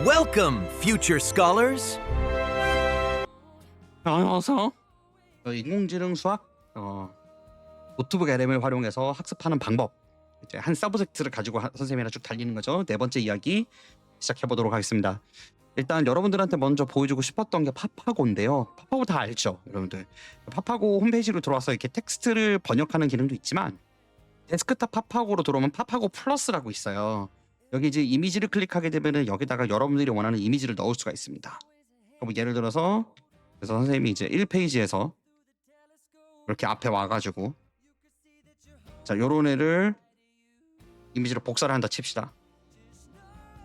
Welcome, future scholars. 어서 인공지능 수학 노트북 LM을 활용해서 학습하는 방법, 이제 한 서브젝트를 가지고 선생님이랑 쭉 달리는 거죠. 네 번째 이야기 시작해 보도록 하겠습니다. 일단 여러분들한테 먼저 보여주고 싶었던 게 파파고인데요. 파파고 다 알죠, 여러분들. 파파고 홈페이지로 들어와서 이렇게 텍스트를 번역하는 기능도 있지만 데스크탑 파파고로 들어오면 파파고 플러스라고 있어요. 여기 이제 이미지를 클릭하게 되면은 여기다가 여러분들이 원하는 이미지를 넣을 수가 있습니다. 뭐 예를 들어서 그래서 선생님이 이제 1페이지에서 이렇게 앞에 와가지고 자 요런 애를 이미지로 복사를 한다 칩시다.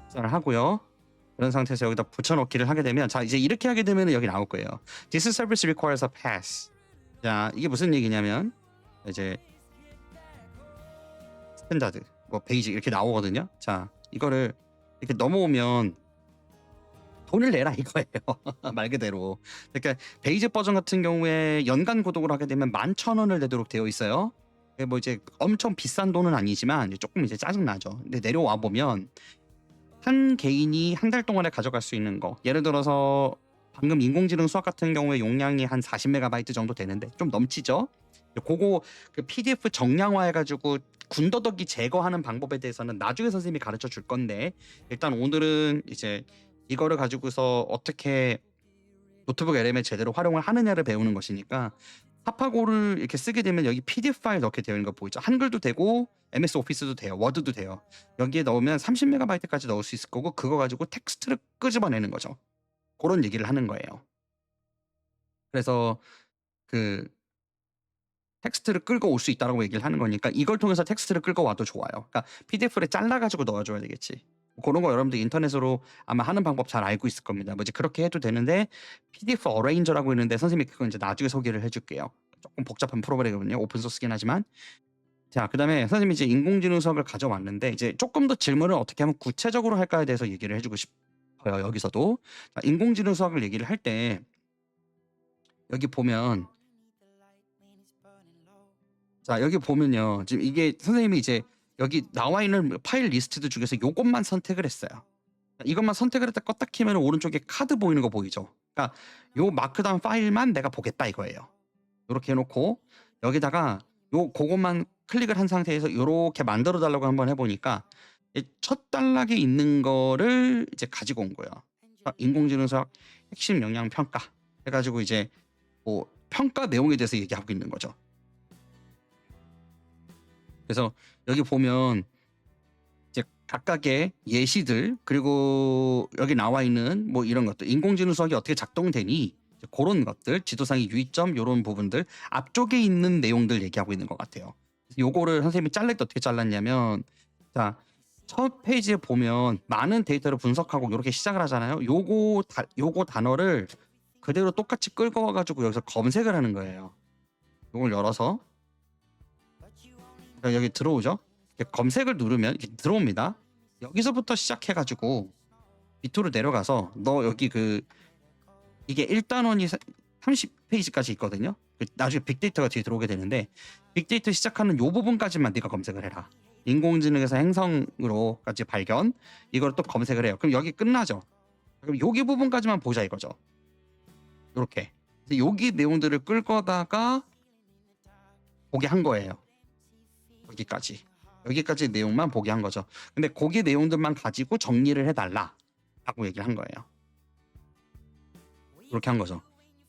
복사를 하고요. 그런 상태에서 여기다 붙여넣기를 하게 되면 자 이제 이렇게 하게 되면 여기 나올 거예요. This service requires a pass. 자 이게 무슨 얘기냐면 이제 스탠다드 뭐 베이직 이렇게 나오거든요. 자 이거를 이렇게 넘어오면 돈을 내라 이거예요. 말 그대로. 그러니까 베이직 버전 같은 경우에 연간 구독을 하게 되면 11,000원을 내도록 되어 있어요. 뭐 이제 엄청 비싼 돈은 아니지만 조금 이제 짜증 나죠. 근데 내려와 보면 한 개인이 한 달 동안에 가져갈 수 있는 거. 예를 들어서 방금 인공지능 수학 같은 경우에 용량이 한 40MB 정도 되는데 좀 넘치죠. 그거 그 PDF 정량화해가지고 군더더기 제거하는 방법에 대해서는 나중에 선생님이 가르쳐 줄 건데 일단 오늘은 이제 이거를 가지고서 어떻게 노트북 LM을 제대로 활용을 하느냐를 배우는 것이니까 파파고를 이렇게 쓰게 되면 여기 PDF 파일 넣게 되어 있는 거 보이죠? 한글도 되고 MS 오피스도 돼요. 워드도 돼요. 여기에 넣으면 30MB까지 넣을 수 있을 거고 그거 가지고 텍스트를 끄집어내는 거죠. 그런 얘기를 하는 거예요. 그래서 그 텍스트를 끌고 올 수 있다라고 얘기를 하는 거니까 이걸 통해서 텍스트를 끌고 와도 좋아요. 그러니까 PDF를 잘라가지고 넣어줘야 되겠지. 그런 거 여러분들 인터넷으로 아마 하는 방법 잘 알고 있을 겁니다. 뭐 이제 그렇게 해도 되는데 PDF 어레인저라고 있는데 선생님이 그건 이제 나중에 소개를 해줄게요. 조금 복잡한 프로그램이거든요. 오픈 소스긴 하지만. 자, 그다음에 선생님이 이제 인공지능 수학을 가져왔는데 이제 조금 더 질문을 어떻게 하면 구체적으로 할까에 대해서 얘기를 해주고 싶어요. 여기서도 자, 인공지능 수학을 얘기를 할 때 여기 보면 자 여기 보면요 지금 이게 선생님이 이제 여기 나와 있는 파일 리스트 중에서 요것만 선택을 했어요. 이것만 선택을 했다 껐다 키면 오른쪽에 카드 보이는 거 보이죠? 그러니까 요 마크다운 파일만 내가 보겠다 이거예요. 이렇게 해놓고 여기다가 그것만 클릭을 한 상태에서 이렇게 만들어 달라고 한번 해보니까 첫 단락에 있는 거를 이제 가지고 온 거예요. 인공지능 수학 핵심 역량 평가 해가지고 이제 뭐 평가 내용에 대해서 얘기하고 있는 거죠. 그래서 여기 보면 이제 각각의 예시들 그리고 여기 나와 있는 뭐 이런 것들 인공지능 수학이 어떻게 작동되니 그런 것들 지도상의 유의점 이런 부분들 앞쪽에 있는 내용들 얘기하고 있는 것 같아요. 요거를 선생님이 잘릴 때 어떻게 잘랐냐면 자 첫 페이지에 보면 많은 데이터를 분석하고 이렇게 시작을 하잖아요. 요거 단어를 그대로 똑같이 끌고 와가지고 여기서 검색을 하는 거예요. 요걸 열어서 여기 들어오죠. 이렇게 검색을 누르면 이렇게 들어옵니다. 여기서부터 시작해가지고 밑으로 내려가서 너 여기 이게 1단원이 30페이지까지 있거든요. 나중에 빅데이터가 뒤에 들어오게 되는데 빅데이터 시작하는 요 부분까지만 네가 검색을 해라. 인공지능에서 행성으로까지 발견 이걸 또 검색을 해요. 그럼 여기 끝나죠. 그럼 여기 부분까지만 보자 이거죠. 이렇게 여기 내용들을 끌거다가 보게 한 거예요. 여기까지 내용만 보게 한 거죠. 근데 거기 내용들만 가지고 정리를 해달라 라고 얘기를 한 거예요. 이렇게 한 거죠.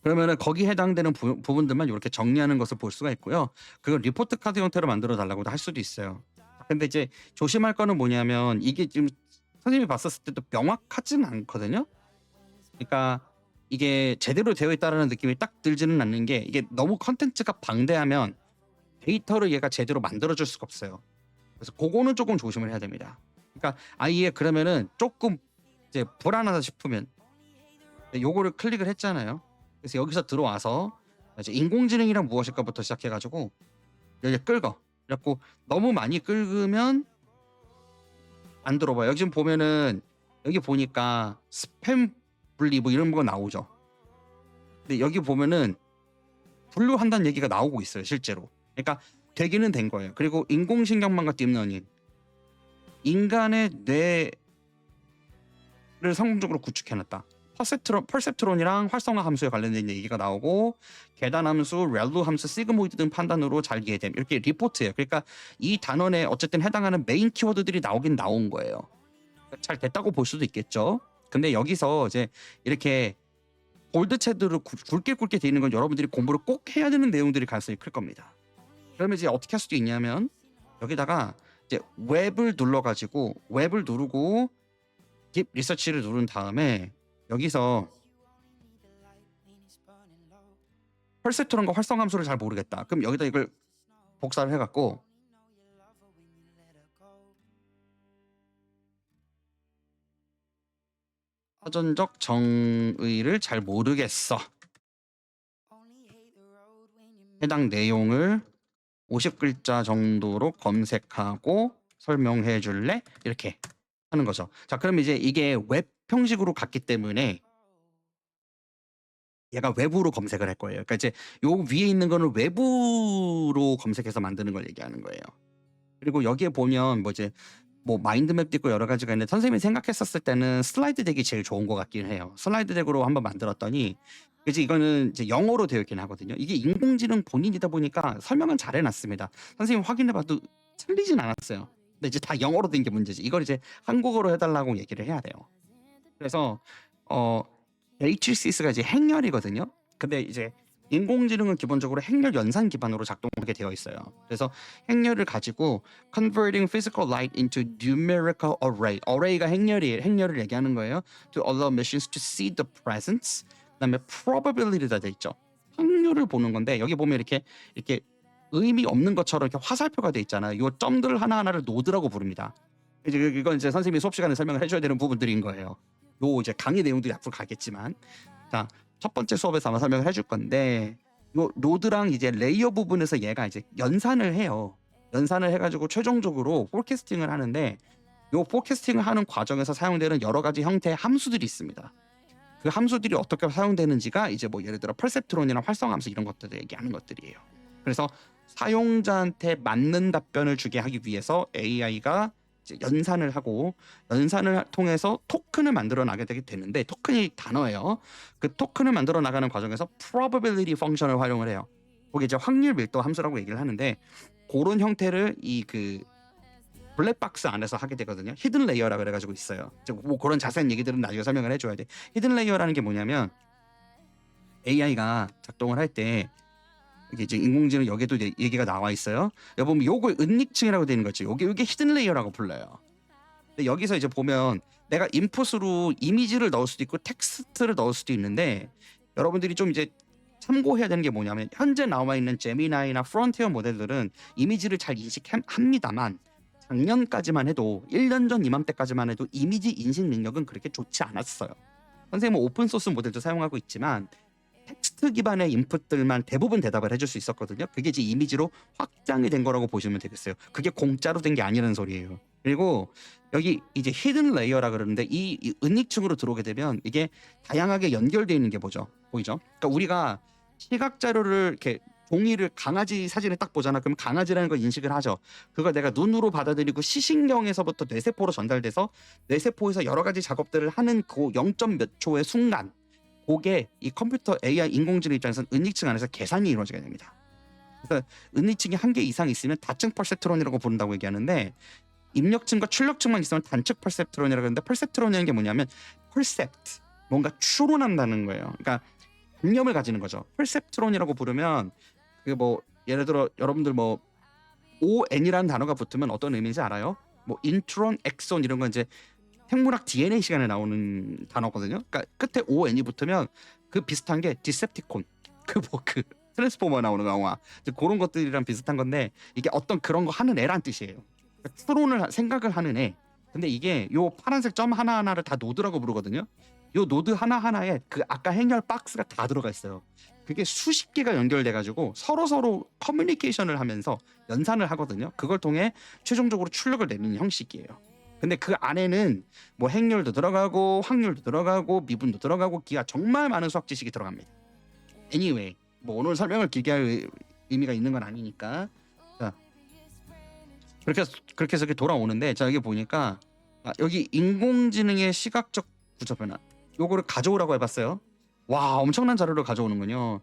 그러면은 거기 해당되는 부분들만 이렇게 정리하는 것을 볼 수가 있고요. 그걸 리포트 카드 형태로 만들어 달라고도 할 수도 있어요. 근데 이제 조심할 거는 뭐냐면 이게 지금 선생님이 봤었을 때도 명확하진 않거든요. 그러니까 이게 제대로 되어 있다라는 느낌이 딱 들지는 않는 게 이게 너무 컨텐츠가 방대하면 데이터를 얘가 제대로 만들어줄 수가 없어요. 그래서 그거는 조금 조심을 해야 됩니다. 그러니까 아예 그러면은 조금 이제 불안하다 싶으면 요거를 클릭을 했잖아요. 그래서 여기서 들어와서 이제 인공지능이란 무엇일까부터 시작해가지고 여기 끌고 그래갖고 너무 많이 끌으면 안 들어봐요. 여기 지금 보면은 여기 보니까 스팸 분리 뭐 이런 거 나오죠. 근데 여기 보면은 분류한다는 얘기가 나오고 있어요 실제로. 그러니까 되기는 된 거예요. 그리고 인공신경망과 딥러닝 인간의 뇌 성공적으로 구축해놨다. 퍼셉트론이랑 활성화 함수에 관련된 얘기가 나오고 계단 함수, 렐루 함수, 시그모이드 등 판단으로 잘 이해됨. 이렇게 리포트예요. 그러니까 이 단원에 어쨌든 해당하는 메인 키워드들이 나오긴 나온 거예요. 잘 됐다고 볼 수도 있겠죠. 근데 여기서 이제 이렇게 볼드 채드로 굵게 돼 있는 건 여러분들이 공부를 꼭 해야 되는 내용들이 가능성이 클 겁니다. 그러면 이제 어떻게 할 수도 있냐면 여기다가 이제 웹을 눌러가지고 웹을 누르고 딥 리서치를 누른 다음에 여기서 펄세트론과 활성 함수를 잘 모르겠다. 그럼 여기다 이걸 복사를 해갖고 사전적 정의를 잘 모르겠어. 해당 내용을 50글자 정도로 검색하고 설명해 줄래? 이렇게 하는 거죠. 자, 그럼 이제 이게 웹 형식으로 갔기 때문에 얘가 외부로 검색을 할 거예요. 그러니까 이제 요 위에 있는 거는 외부로 검색해서 만드는 걸 얘기하는 거예요. 그리고 여기에 보면 뭐 이제 뭐 마인드맵도 있고 여러 가지가 있는데 선생님이 생각했었을 때는 슬라이드 덱이 제일 좋은 것 같긴 해요. 슬라이드 덱으로 한번 만들었더니 이제 이거는 이제 영어로 되어 있긴 하거든요. 이게 인공지능 본인이다 보니까 설명은 잘 해놨습니다. 선생님 확인해봐도 틀리진 않았어요. 근데 이제 다 영어로 된 게 문제지. 이걸 이제 한국어로 해달라고 얘기를 해야 돼요. 그래서 HCS가 이제 행렬이거든요. 근데 이제 인공지능은 기본적으로 행렬 연산 기반으로 작동하게 되어 있어요. 그래서 행렬을 가지고 converting physical light into numerical array. array가 행렬을 얘기하는 거예요. To allow machines to see the presence. 그다음에 probability가 돼 있죠. 확률을 보는 건데 여기 보면 이렇게 의미 없는 것처럼 이렇게 화살표가 돼 있잖아요. 이 점들 하나하나를 노드라고 부릅니다. 이건 이제 선생님이 수업 시간에 설명을 해줘야 되는 부분들인 거예요. 요 이제 강의 내용들이 앞으로 가겠지만, 자, 첫 번째 수업에서 아마 설명을 해줄 건데, 요 노드랑 이제 레이어 부분에서 얘가 이제 연산을 해요. 연산을 해가지고 최종적으로 포캐스팅을 하는데, 요 포캐스팅을 하는 과정에서 사용되는 여러 가지 형태의 함수들이 있습니다. 그 함수들이 어떻게 사용되는지가 이제 뭐 예를 들어 펄셉트론이나 활성함수 이런 것들을 얘기하는 것들이에요. 그래서 사용자한테 맞는 답변을 주게 하기 위해서 AI가 이제 연산을 하고 연산을 통해서 토큰을 만들어 나게 되는데 토큰이 단어예요. 그 토큰을 만들어 나가는 과정에서 probability 펑션을 활용을 해요. 거기 이제 확률 밀도 함수라고 얘기를 하는데 그런 형태를 이 그 블랙박스 안에서 하게 되거든요. 히든 레이어라 그래가지고 있어요. 뭐 그런 자세한 얘기들은 나중에 설명을 해줘야 돼. 히든 레이어라는 게 뭐냐면 AI가 작동을 할 때 이게 이제 인공지능 여기도 얘기가 나와 있어요. 여기 보면 요걸 은닉층이라고 되는 거죠. 요게 히든 레이어라고 불러요. 근데 여기서 이제 보면 내가 인풋으로 이미지를 넣을 수도 있고 텍스트를 넣을 수도 있는데 여러분들이 좀 이제 참고해야 되는 게 뭐냐면 현재 나와 있는 제미나이나 프론티어 모델들은 이미지를 잘 인식합니다만 작년까지만 해도 1년 전 이맘때까지만 해도 이미지 인식 능력은 그렇게 좋지 않았어요. 선생님은 오픈소스 모델도 사용하고 있지만 텍스트 기반의 인풋들만 대부분 대답을 해줄 수 있었거든요. 그게 이제 이미지로 확장이 된 거라고 보시면 되겠어요. 그게 공짜로 된 게 아니라는 소리예요. 그리고 여기 이제 히든 레이어라 그러는데 이 은닉층으로 들어오게 되면 이게 다양하게 연결되어 있는 게 보이죠? 그러니까 우리가 시각 자료를 이렇게 종이를 강아지 사진을 딱 보잖아. 그럼 강아지라는 걸 인식을 하죠. 그걸 내가 눈으로 받아들이고 시신경에서부터 뇌세포로 전달돼서 뇌세포에서 여러 가지 작업들을 하는 그 0. 몇 초의 순간 그게 이 컴퓨터 AI 인공지능 입장에서는 은닉층 안에서 계산이 이루어지게 됩니다. 그래서 은닉층이 한 개 이상 있으면 다층 퍼셉트론이라고 부른다고 얘기하는데 입력층과 출력층만 있으면 단층 퍼셉트론이라고 하는데 퍼셉트론이라는 게 뭐냐면 퍼셉트 뭔가 추론한다는 거예요. 그러니까 관념을 가지는 거죠. 퍼셉트론이라고 부르면 그 뭐 예를 들어 여러분들 뭐 ON이라는 단어가 붙으면 어떤 의미인지 알아요? 뭐 인트론, 엑손 이런 건 이제 생물학 DNA 시간에 나오는 단어거든요. 그러니까 끝에 ON이 붙으면 그 비슷한 게 디셉티콘 그 트랜스포머 나오는 영화 그런 것들이랑 비슷한 건데 이게 어떤 그런 거 하는 애란 뜻이에요. 그러니까 추론을 생각을 하는 애. 근데 이게 요 파란색 점 하나하나를 다 노드라고 부르거든요. 요 노드 하나하나에 그 아까 행렬 박스가 다 들어가 있어요. 그게 수십 개가 연결돼 가지고 서로 커뮤니케이션을 하면서 연산을 하거든요. 그걸 통해 최종적으로 출력을 내는 형식이에요. 근데 그 안에는 뭐 행렬도 들어가고 확률도 들어가고 미분도 들어가고 기하 정말 많은 수학 지식이 들어갑니다. Anyway, 뭐 오늘 설명을 길게 할 의미가 있는 건 아니니까. 자, 그렇게 해서 이렇게 돌아오는데 자 여기 보니까 여기 인공지능의 시각적 구조 변환. 요거를 가져오라고 해봤어요. 와, 엄청난 자료를 가져오는군요.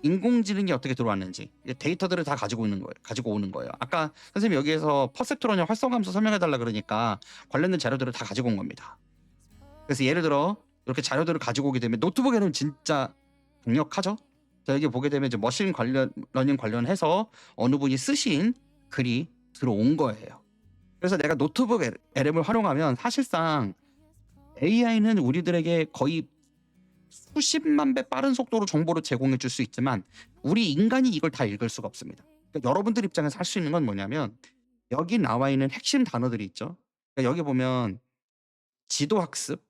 인공지능이 어떻게 들어왔는지 데이터들을 다 가지고 오는 거예요. 아까 선생님이 여기에서 퍼셉트론의 활성함수 설명해달라 그러니까 관련된 자료들을 다 가지고 온 겁니다. 그래서 예를 들어 이렇게 자료들을 가지고 오게 되면 노트북에는 진짜 강력하죠. 자, 여기 보게 되면 이제 머신 러닝 관련해서 어느 분이 쓰신 글이 들어온 거예요. 그래서 내가 노트북 LM을 활용하면 사실상 AI는 우리들에게 거의 수십만 배 빠른 속도로 정보를 제공해 줄 수 있지만 우리 인간이 이걸 다 읽을 수가 없습니다. 그러니까 여러분들 입장에서 할 수 있는 건 뭐냐면 여기 나와 있는 핵심 단어들이 있죠. 그러니까 여기 보면 지도학습,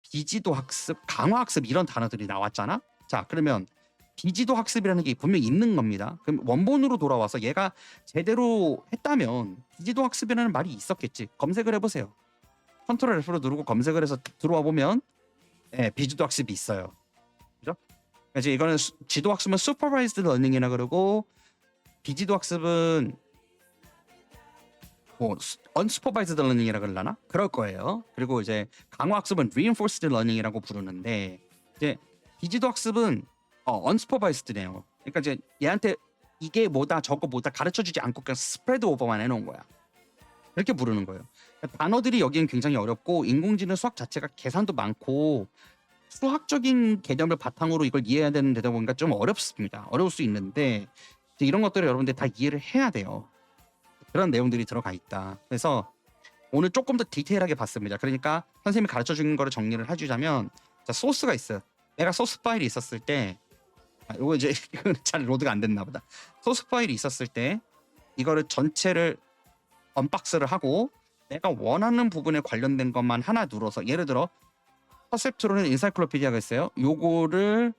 비지도학습, 강화학습 이런 단어들이 나왔잖아. 자, 그러면 비지도학습이라는 게 분명히 있는 겁니다. 그럼 원본으로 돌아와서 얘가 제대로 했다면 비지도학습이라는 말이 있었겠지. 검색을 해보세요. 컨트롤 F로 누르고 검색을 해서 들어와 보면 비지도 학습이 있어요. 그죠? 그래서 이거는 지도 학습은 슈퍼바이즈드 러닝이라 그러고 비지도 학습은 뭐 언슈퍼바이즈드 러닝이라 그러려나? 그럴 거예요. 그리고 이제 강화 학습은 reinforced learning이라고 부르는데 이제 비지도 학습은 언슈퍼바이즈드네요. 그러니까 이제 얘한테 이게 뭐다 저거 뭐다 가르쳐주지 않고 그냥 스프레드 오버만 해놓은 거야. 이렇게 부르는 거예요. 그러니까 단어들이 여기는 굉장히 어렵고 인공지능 수학 자체가 계산도 많고 수학적인 개념을 바탕으로 이걸 이해해야 되는 데다 보니까 좀 어렵습니다. 어려울 수 있는데 이런 것들을 여러분들 다 이해를 해야 돼요. 그런 내용들이 들어가 있다. 그래서 오늘 조금 더 디테일하게 봤습니다. 그러니까 선생님이 가르쳐 준 거를 정리를 해주자면 자, 소스가 있어요. 내가 소스 파일이 있었을 때 이거 이제 잘 로드가 안 됐나 보다. 소스 파일이 있었을 때 이거를 전체를 언박스를 하고 내가 원하는 부분에 관련된 것만 하나 눌러서 예를 들어 퍼셉트론은 인사이클로피디아가 있어요. 요거를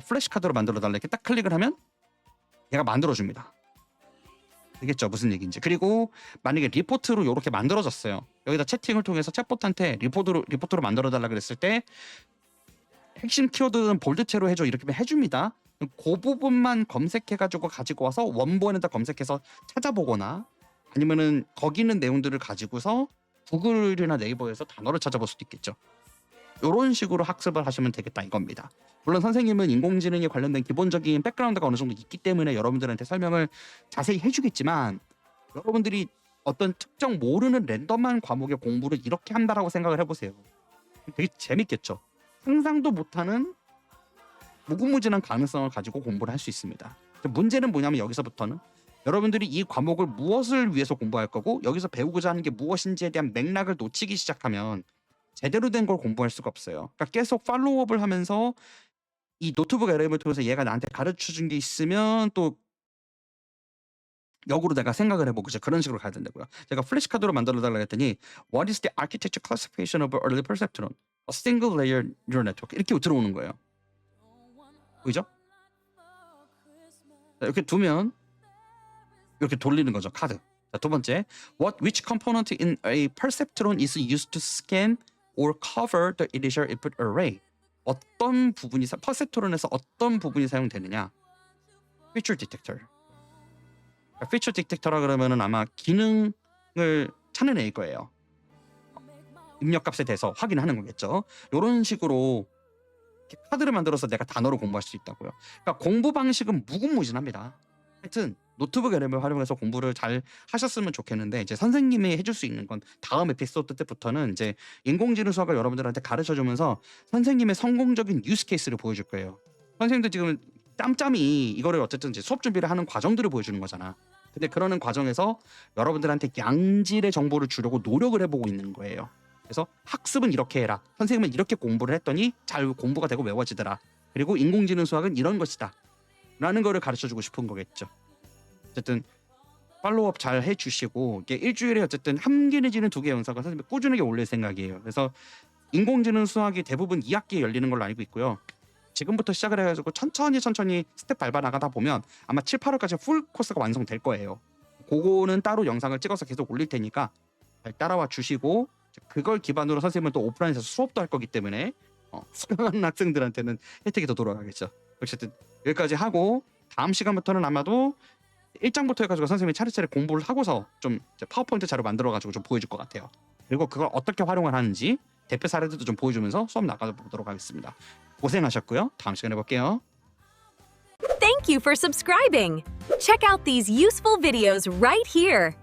플래시카드로 만들어 달라 이렇게 딱 클릭을 하면 얘가 만들어줍니다. 되겠죠 무슨 얘기인지. 그리고 만약에 리포트로 요렇게 만들어졌어요. 여기다 채팅을 통해서 챗봇한테 리포트로 만들어 달라 그랬을 때 핵심 키워드는 볼드체로 해줘 이렇게 해줍니다. 그 부분만 검색해가지고 가지고 와서 원본에다 검색해서 찾아보거나 아니면은 거기 있는 내용들을 가지고서 구글이나 네이버에서 단어를 찾아볼 수도 있겠죠. 이런 식으로 학습을 하시면 되겠다 이겁니다. 물론 선생님은 인공지능에 관련된 기본적인 백그라운드가 어느 정도 있기 때문에 여러분들한테 설명을 자세히 해주겠지만 여러분들이 어떤 특정 모르는 랜덤한 과목의 공부를 이렇게 한다라고 생각을 해보세요. 되게 재밌겠죠. 상상도 못하는 무궁무진한 가능성을 가지고 공부를 할 수 있습니다. 문제는 뭐냐면 여기서부터는 여러분들이 이 과목을 무엇을 위해서 공부할 거고 여기서 배우고자 하는 게 무엇인지에 대한 맥락을 놓치기 시작하면 제대로 된 걸 공부할 수가 없어요. 그러니까 계속 팔로우업을 하면서 이 노트북 LM을 통해서 얘가 나한테 가르쳐준 게 있으면 또 역으로 내가 생각을 해보고 그런 식으로 가야 된다고요. 제가 플래시카드로 만들어달라고 했더니 What is the architecture classification of early perceptron? A single layer neural network 이렇게 들어오는 거예요. 보이죠? 이렇게 두면 이렇게 돌리는 거죠. 카드. 자, 두 번째 which component in a perceptron is used to scan or cover the initial input array? 어떤 부분이 퍼셉트론에서 어떤 부분이 사용되느냐? feature detector. feature detector라 그러면은 아마 기능을 찾는 애일 거예요. 입력값에 대해서 확인하는 거겠죠. 이런 식으로 카드를 만들어서 내가 단어로 공부할 수 있다고요. 그러니까 공부 방식은 무궁무진합니다. 하여튼 노트북 LM을 활용해서 공부를 잘 하셨으면 좋겠는데 이제 선생님이 해줄 수 있는 건 다음 에피소드 때부터는 이제 인공지능 수학을 여러분들한테 가르쳐주면서 선생님의 성공적인 유스 케이스를 보여줄 거예요. 선생님도 지금 짬짬이 이거를 어쨌든 이제 수업 준비를 하는 과정들을 보여주는 거잖아. 근데 그러는 과정에서 여러분들한테 양질의 정보를 주려고 노력을 해보고 있는 거예요. 그래서 학습은 이렇게 해라. 선생님은 이렇게 공부를 했더니 잘 공부가 되고 외워지더라. 그리고 인공지능 수학은 이런 것이다. 라는 거를 가르쳐주고 싶은 거겠죠. 어쨌든 팔로우업 잘 해주시고 이게 일주일에 어쨌든 한 개 내지는 2개 영상을 선생님이 꾸준하게 올릴 생각이에요. 그래서 인공지능 수학이 대부분 2학기에 열리는 걸로 알고 있고요. 지금부터 시작을 해가지고 천천히 스텝 밟아 나가다 보면 아마 7, 8월까지 풀 코스가 완성될 거예요. 그거는 따로 영상을 찍어서 계속 올릴 테니까 잘 따라와 주시고 그걸 기반으로 선생님은 또 오프라인에서 수업도 할 거기 때문에 수강하는 학생들한테는 혜택이 더 돌아가겠죠. 어쨌든 여기까지 하고 다음 시간부터는 아마도 1장부터 해가지고 선생님이 차례차례 공부를 하고서 좀 파워포인트 자료 만들어가지고 좀 보여줄 것 같아요. 그리고 그걸 어떻게 활용을 하는지 대표 사례들도 좀 보여주면서 수업 나가보도록 하겠습니다. 고생하셨고요. 다음 시간에 볼게요. Thank you for subscribing. Check out these useful videos right here.